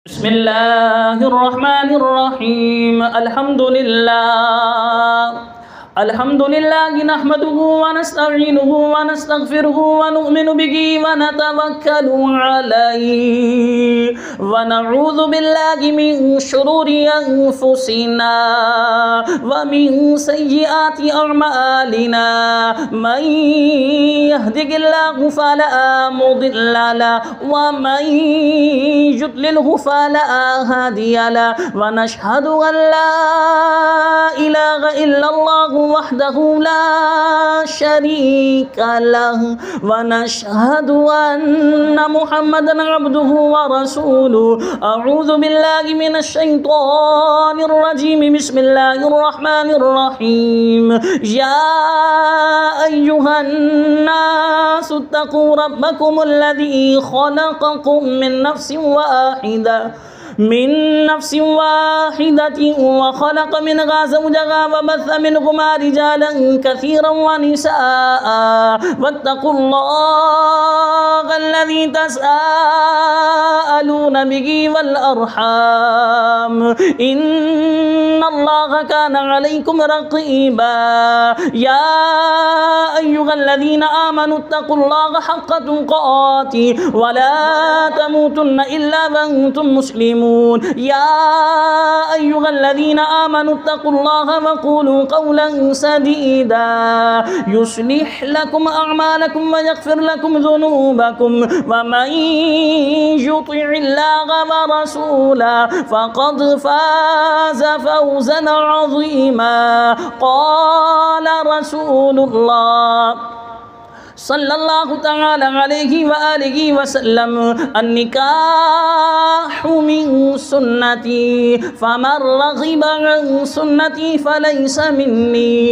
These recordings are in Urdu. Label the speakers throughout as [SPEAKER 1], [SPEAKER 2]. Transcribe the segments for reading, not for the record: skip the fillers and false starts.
[SPEAKER 1] بسم الله الرحمن الرحيم الحمد لله نحمده ونستعينه ونستغفره ونؤمن به ونتوكل عليه ونعوذ بالله من شرور أنفسنا ومن سيئات أعمالنا من يهده الله فلا مضل له ومن يضلله فلا هادي له ونشهد أن لا إله إلا الله وحده لا شريك له ونشهد أن محمدا عبده ورسوله. أعوذ بالله من الشيطان الرجيم. بسم الله الرحمن الرحيم. يا أيها الناس اتقوا ربكم الذي خلقكم من نفس واحدة وخلق منها زوجها وبث منهما رجالا كثيرا ونساء واتقوا الله الذي تساءلون به والأرحام إن الله كان عليكم رقيبا. يا أيها الذين آمنوا اتقوا الله حق تقاته ولا تموتن إلا وأنتم مسلمون. يا أيها الذين آمنوا اتقوا الله وقولوا قولا سديدا يصلح لكم أعمالكم ويغفر لكم ذنوبكم ومن يطع الله ورسوله فقد فاز فوزا عظيما. قال رسول الله صلى الله تعالى عليه وآله وسلم النكاح من سنتي فمن رغب عن سنتي فليس مني.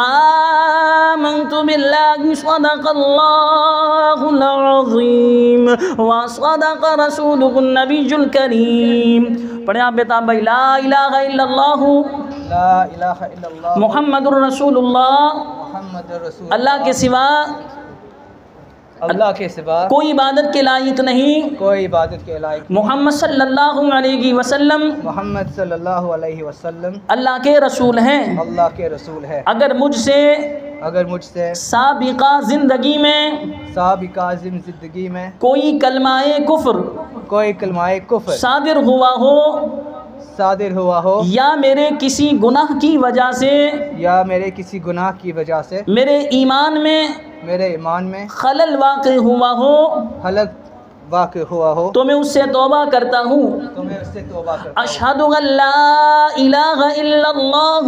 [SPEAKER 1] آمنت بالله صدق الله العظيم وصدق رسوله النبي الكريم. پڑھیں آپ بیتا بھائی لا الہ الا اللہ
[SPEAKER 2] لا الہ الا اللہ
[SPEAKER 1] محمد الرسول اللہ.
[SPEAKER 2] محمد رسول
[SPEAKER 1] اللہ کے سوا کوئی عبادت کے لائق نہیں.
[SPEAKER 2] کوئی عبادت کے لائق.
[SPEAKER 1] محمد صلی اللہ علیہ وسلم
[SPEAKER 2] محمد صلی اللہ علیہ وسلم
[SPEAKER 1] اللہ کے رسول ہیں.
[SPEAKER 2] اللہ کے رسول ہے.
[SPEAKER 1] اگر مجھ سے سابقہ زندگی میں کوئی کلمہ کفر صادر ہوا ہو یا میرے کسی گناہ کی وجہ سے میرے ایمان میں خلل واقع ہوا ہو تو میں اس سے توبہ کرتا ہوں. اشہد ان لا الہ الا اللہ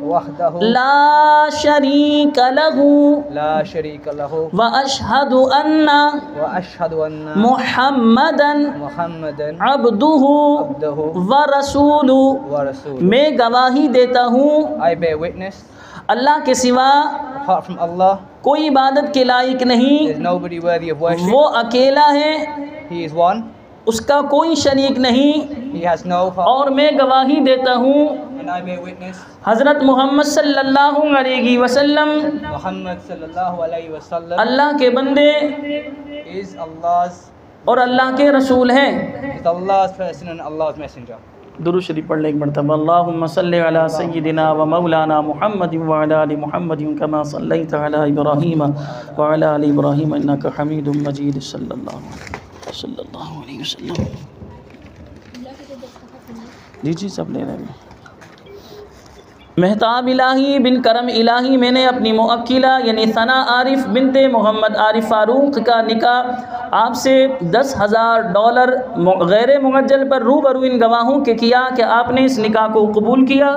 [SPEAKER 1] وحدہ لا شریک لہ واشہد ان محمدا عبدہ ورسولہ. میں گواہی دیتا ہوں اللہ کے سوا کوئی عبادت کے لائق نہیں. وہ اکیلا ہے, اس کا کوئی شریک نہیں. اور میں گواہی دیتا ہوں حضرت محمد صلی اللہ علیہ وسلم اللہ کے بندے اور اللہ کے رسول ہیں. درود شریف پڑھ لیں ایک مرتبہ. اللہم صلی علی سیدنا و مولانا محمد وعلی آل محمد کما صلیت علی ابراہیم وعلی آل ابراہیم انکا حمید مجید. صلی اللہ علیہ وسلم. جی سب لے رہے ہیں. مہتاب الہی بن کرم الہی میں نے اپنی موکلہ یعنی ثنا عارف بنت محمد عارف فاروق کا نکاح آپ سے $10,000 غیر معجل پر روبرو ان گواہوں کے کیا کہ آپ نے اس نکاح کو قبول کیا.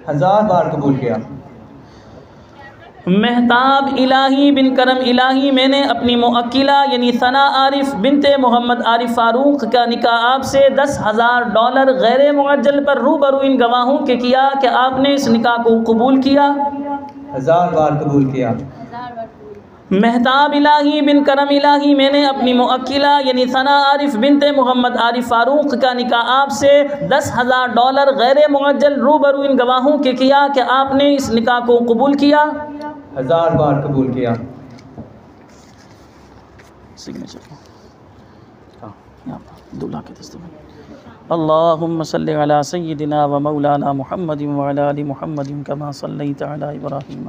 [SPEAKER 2] 1000 بار قبول کیا.
[SPEAKER 1] مہتاب الہی بن کرم الہی میں نے اپنی موکلہ یعنی ثنا عارف بنت محمد عارف فاروق کا نکاح آپ سے $10,000 غیر معجل پر روبرو ان گواہوں کے کیا کہ آپ نے اس نکاح کو قبول کیا.
[SPEAKER 2] 1000 بار قبول کیا.
[SPEAKER 1] مہتاب الہی بن کرم الہی میں نے اپنی موکلہ یعنی ثنا عارف بنت محمد عارف فاروق کا نکاح آپ سے $10,000 غیر معجل روبرو ان گواہوں کے کیا کہ آپ نے اس نکاح کو قبول کیا.
[SPEAKER 2] 1000 بار قبول کیا.
[SPEAKER 1] سگنیچر یہاں پر دولہا کے دستور اللہم صلی علی سیدنا و مولانا محمد وعلی آل محمد کما صلیت علی ابراہیم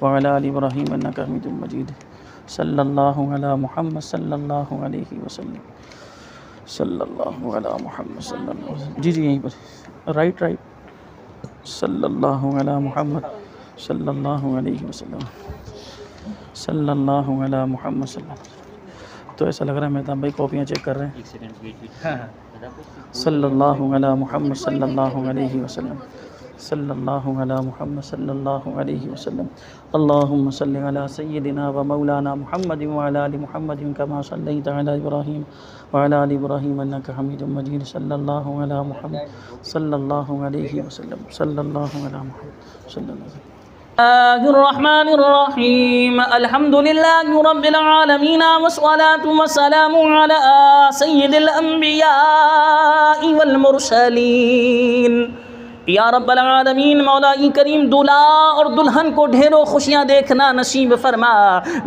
[SPEAKER 1] وعلی آل ابراہیم انکا حمید مجید صلی اللہ علی محمد صلی اللہ علیہ وسلم صلی اللہ علی محمد صلی اللہ علیہ وسلم جی یہیں پر رائٹ صلی اللہ علی محمد صلی اللہ علیہ وسلم صلی اللہ علی محمد صلی اللہ علیہ وسلم. تو ایسا لگ رہا ہے مہتاب بھائی کاپیاں چیک کر رہے ہیں. صلی اللہ علی محمد صلی اللہ علیہ وسلم صلی اللہ علی محمد صلی اللہ علیہ وسلم اللہم صلی علی سیدنا و مولانا محمد وعلی آل محمد کما صلیت علی ابراہیم وعلی آل ابراہیم انکا حمید مجید صلی اللہ علی محمد صلی اللہ علیہ وسلم صلی اللہ علی محمد صلی اللہ علیہ وسلم. الرحمن الرحیم الحمد للہ رب العالمین والصلاة والسلام علی سید الانبیاء والمرسلین. یا رب العالمین مولا کریم دولہا اور دلہن کو ڈھیروں خوشیاں دیکھنا نصیب فرما.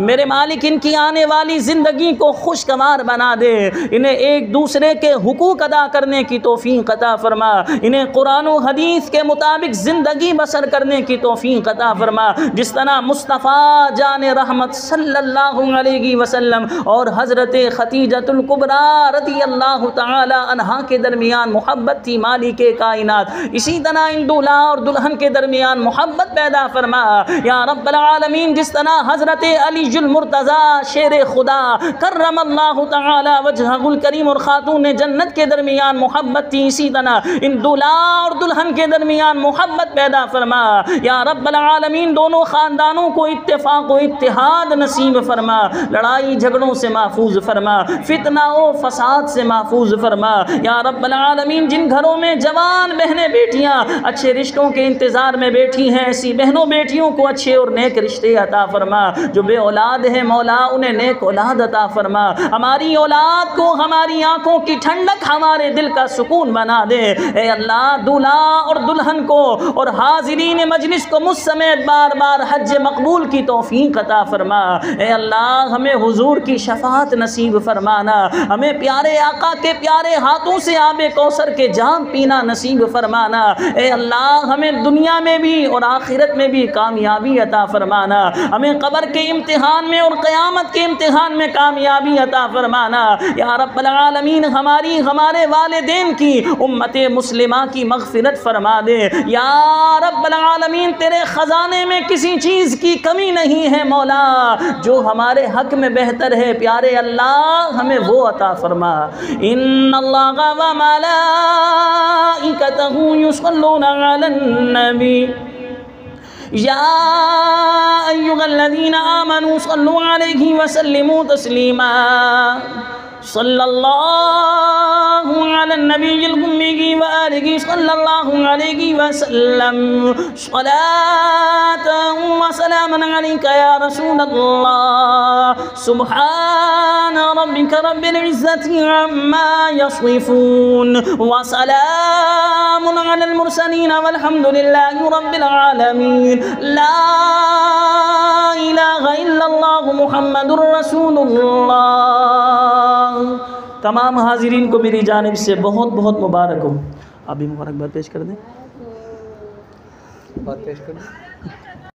[SPEAKER 1] میرے مالک ان کی آنے والی زندگی کو خوشگوار بنا دے. انہیں ایک دوسرے کے حقوق ادا کرنے کی توفیق عطا فرما. انہیں قرآن و حدیث کے مطابق زندگی بسر کرنے کی توفیق عطا فرما. جس طرح مصطفیٰ جان رحمت صلی اللہ علیہ وسلم اور حضرت خدیجۃ الکبریٰ رضی اللہ تعالی عنہا کے درمیان محبت تھی مالک کائنات، اسی طرح ان دولہا اور دلہن کے درمیان محبت پیدا فرما. یا رب العالمین جس طرح حضرت علی المرتضیٰ شیر خدا کرم اللہ تعالی وجہہ الکریم اور خاتون جنت کے درمیان محبت تھی، اسی طرح ان دولہا اور دلہن کے درمیان محبت پیدا فرما. یا رب العالمین دونوں خاندانوں کو اتفاق و اتحاد نصیب فرما. لڑائی جھگڑوں سے محفوظ فرما، فتنہ و فساد سے محفوظ فرما. یا رب العالمین جن گھروں میں جوان بہنیں بیٹیاں اچھے رشتوں کے انتظار میں بیٹھی ہیں، ایسی بہنوں بیٹیوں کو اچھے اور نیک رشتے عطا فرما. جو بے اولاد ہیں مولا انہیں نیک اولاد عطا فرما. ہماری اولاد کو ہماری آنکھوں کی ٹھنڈک، ہمارے دل کا سکون بنا دے. اے اللہ دولہا اور دلہن کو اور حاضرین مجلس کو مجھ سمیت بار بار حج مقبول کی توفیق عطا فرما. اے اللہ ہمیں حضور کی شفاعت نصیب فرمانا. ہمیں پیارے آقا کے پیارے ہاتھوں سے آب کوثر کے جام پینا نصیب فرمانا. اے اللہ ہمیں دنیا میں بھی اور آخرت میں بھی کامیابی عطا فرمانا. ہمیں قبر کے امتحان میں اور قیامت کے امتحان میں کامیابی عطا فرمانا. یا رب العالمین ہمارے والدین کی امت مسلمہ کی مغفرت فرما دے. یا رب العالمین تیرے خزانے میں کسی چیز کی کمی نہیں ہے مولا. جو ہمارے حق میں بہتر ہے پیارے اللہ ہمیں وہ عطا فرما. ان اللہ و ملائکتہ یصلون علی النبی یا ایھا الذین آمنوا صلوا علیہ وسلموا تسلیما. صلی اللہ علی النبی الأمی وآلہ صلی اللہ علیہ وسلم صلاة و سلاما علیک یا رسول اللہ. سبحان ربک رب العزة عما یصفون وسلام علی المرسلین والحمد للہ رب العالمین. لا الہ الا اللہ محمد رسول اللہ. تمام حاضرین کو میری جانب سے بہت بہت مبارک ہو. آپ بھی مبارکباد پیش کر دیں.
[SPEAKER 2] بات پیش کر دیں.